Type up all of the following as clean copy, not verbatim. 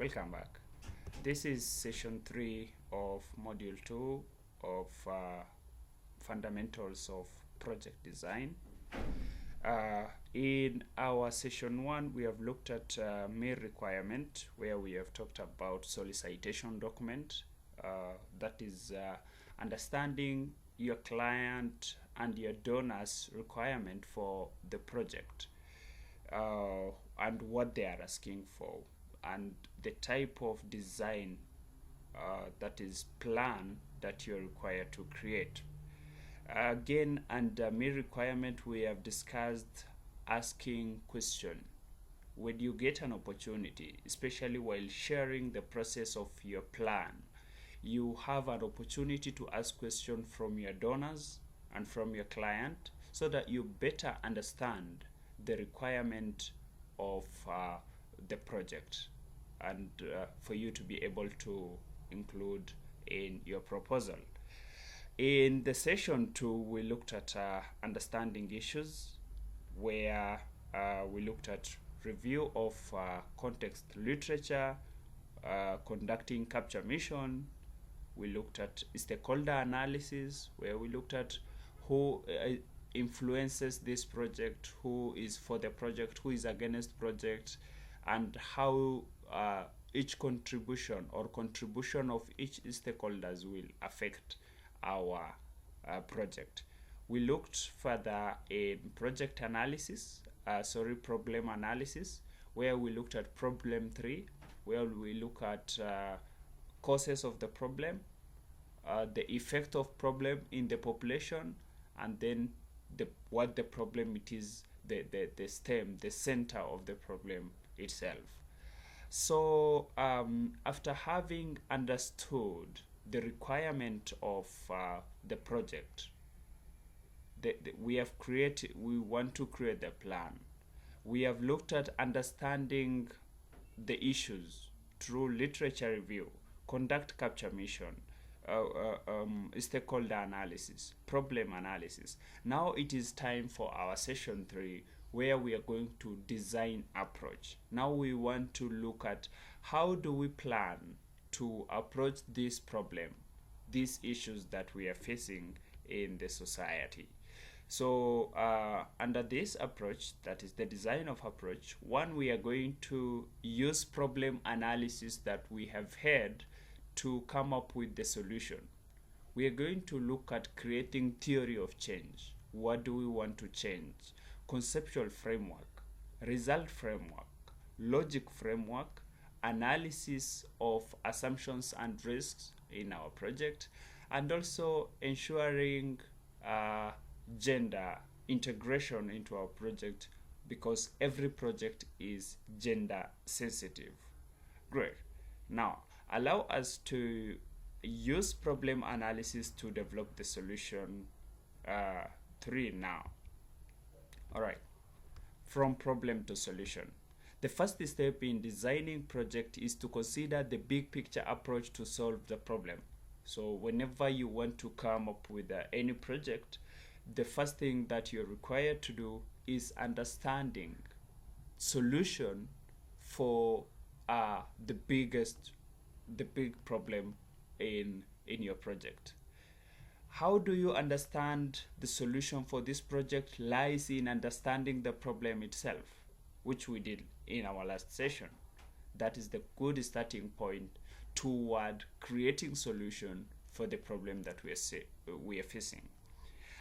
Welcome back. This is session 3 of module 2 of fundamentals of project design. In our session 1, we have looked at main requirement, where we have talked about solicitation document. That is understanding your client and your donors requirement for the project and what they are asking for, and the type of design that is plan that you're required to create. Again, under main requirement, we have discussed asking question. When you get an opportunity, especially while sharing the process of your plan, you have an opportunity to ask questions from your donors and from your client so that you better understand the requirement of the project, and for you to be able to include in your proposal. In the session 2, we looked at understanding issues, where we looked at review of context literature, conducting capture mission. We looked at stakeholder analysis, where we looked at who influences this project, who is for the project, who is against project, and how each contribution or contribution of each stakeholders will affect our project. We looked further in project analysis, problem analysis, where we looked at problem 3, where we look at causes of the problem, the effect of problem in the population, and then what the problem it is, the stem, the center of the problem itself. So after having understood the requirement of the project, we want to create the plan. We have looked at understanding the issues through literature review, conduct capture mission, stakeholder analysis, problem analysis. Now it is time for our session 3, where we are going to design approach. Now we want to look at how do we plan to approach this problem, these issues that we are facing in the society. So under this approach, that is the design of approach, one, we are going to use problem analysis that we have had to come up with the solution. We are going to look at creating theory of change. What do we want to change? Conceptual framework, result framework, logic framework, analysis of assumptions and risks in our project, and also ensuring gender integration into our project, because every project is gender sensitive. Great. Now, allow us to use problem analysis to develop the solution 3 now. All right, from problem to solution. The first step in designing project is to consider the big picture approach to solve the problem. So whenever you want to come up with any project, the first thing that you're required to do is understanding solution for the big problem in your project. How do you understand the solution for this project lies in understanding the problem itself, which we did in our last session. That is the good starting point toward creating solution for the problem that we are facing.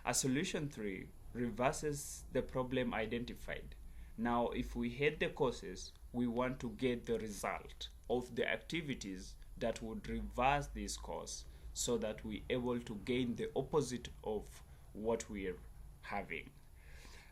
A solution 3 reverses the problem identified. Now, if we had the causes, we want to get the result of the activities that would reverse this cause, so that we're able to gain the opposite of what we are having.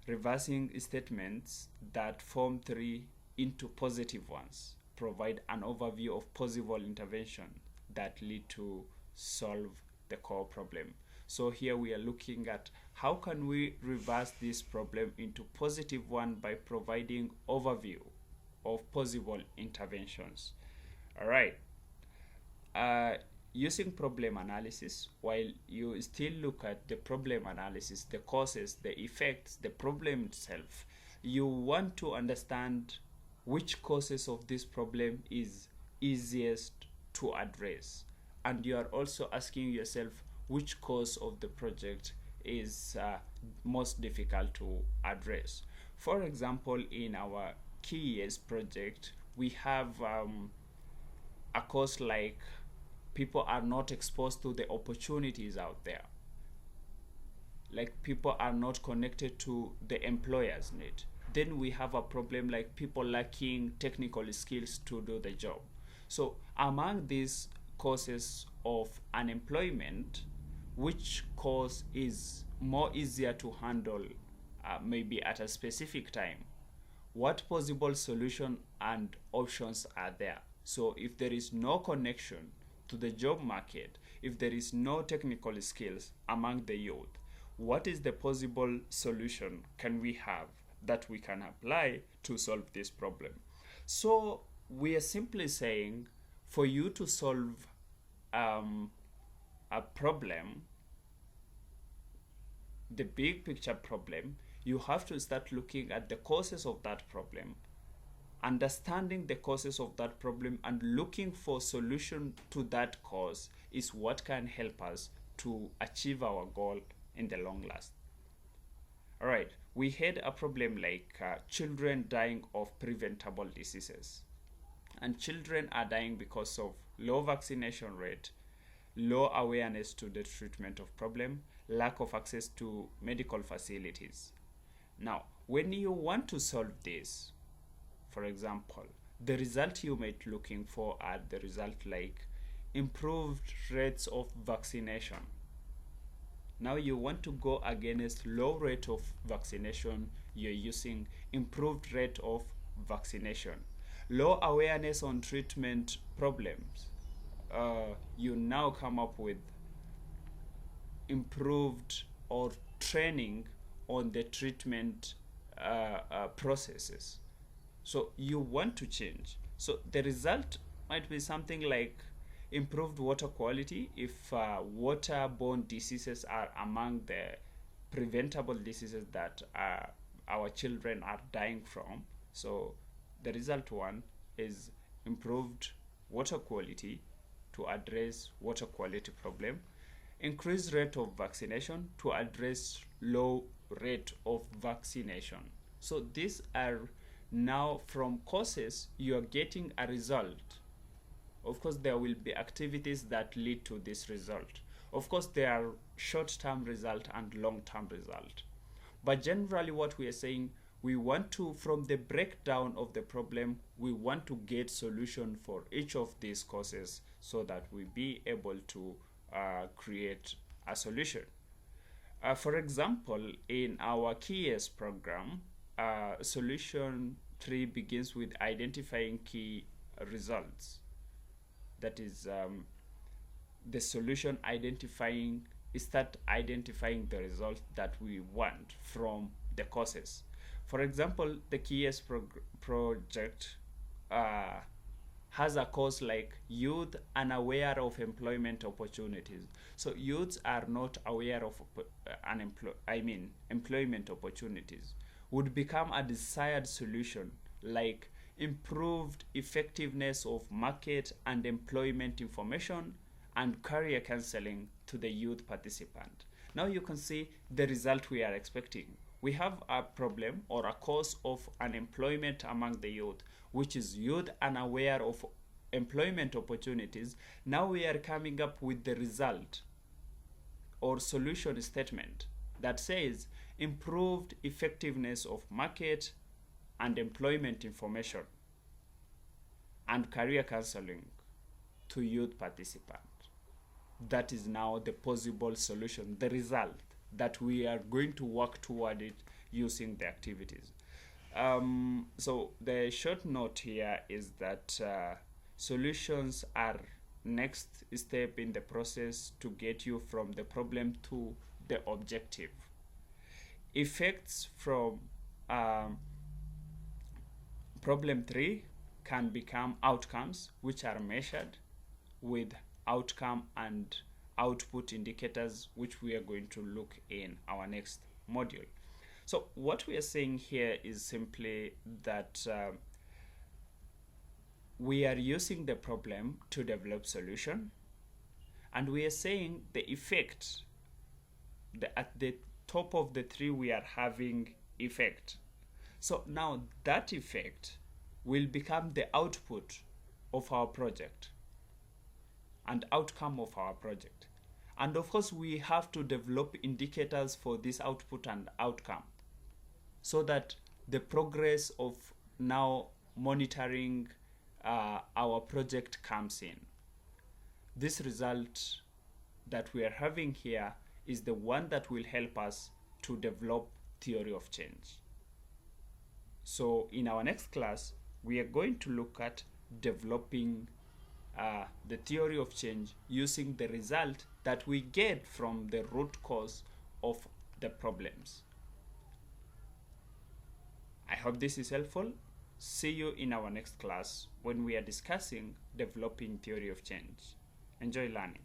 Reversing statements that form 3 into positive ones provide an overview of possible intervention that lead to solve the core problem. So here we are looking at how can we reverse this problem into positive one by providing overview of possible interventions. All right. Using problem analysis, while you still look at the problem analysis, the causes, the effects, the problem itself, you want to understand which causes of this problem is easiest to address, and you are also asking yourself which cause of the project is most difficult to address. For example, in our key years project, we have a cause like people are not exposed to the opportunities out there, like people are not connected to the employer's need. Then we have a problem like people lacking technical skills to do the job. So among these causes of unemployment, which cause is more easier to handle maybe at a specific time? What possible solution and options are there? So if there is no connection to the job market, if there is no technical skills among the youth, what is the possible solution can we have that we can apply to solve this problem? So we are simply saying, for you to solve a problem, the big picture problem, you have to start looking at the causes of that problem, understanding the causes of that problem, and looking for solution to that cause is what can help us to achieve our goal in the long last. All right, we had a problem like children dying of preventable diseases, and children are dying because of low vaccination rate, low awareness to the treatment of problem, lack of access to medical facilities. Now, when you want to solve this, for example, the result you might be looking for are the result like improved rates of vaccination. Now you want to go against low rate of vaccination, you're using improved rate of vaccination. Low awareness on treatment problems, you now come up with improved or training on the treatment processes. So you want to change. So the result might be something like improved water quality if waterborne diseases are among the preventable diseases that our children are dying from. So the result one is improved water quality to address water quality problem, increased rate of vaccination to address low rate of vaccination. So these are now from causes you are getting a result. Of course, there will be activities that lead to this result. Of course, there are short-term result and long-term result. But generally what we are saying, we want to, from the breakdown of the problem, we want to get solution for each of these causes so that we be able to create a solution. For example, in our key years program, solution 3 begins with identifying key results. That is the solution identifying, start identifying the result that we want from the causes. For example, the key years project has a cause like youth unaware of employment opportunities. So youths are not aware of employment opportunities would become a desired solution like improved effectiveness of market and employment information and career counseling to the youth participant. Now you can see the result we are expecting. We have a problem or a cause of unemployment among the youth, which is youth unaware of employment opportunities. Now we are coming up with the result or solution statement that says improved effectiveness of market and employment information and career counseling to youth participants. That is now the possible solution, the result that we are going to work toward it using the activities. So the short note here is that solutions are next step in the process to get you from the problem to the objective. Effects from problem 3 can become outcomes, which are measured with outcome and output indicators, which we are going to look in our next module. So what we are saying here is simply that we are using the problem to develop solution, and we are saying the effect, at the top of the tree we are having effect. So now that effect will become the output of our project and outcome of our project. And of course, we have to develop indicators for this output and outcome so that the progress of now monitoring our project comes in. This result that we are having here is the one that will help us to develop theory of change. So in our next class, we are going to look at developing the theory of change using the result that we get from the root cause of the problems. I hope this is helpful. See you in our next class when we are discussing developing theory of change. Enjoy learning.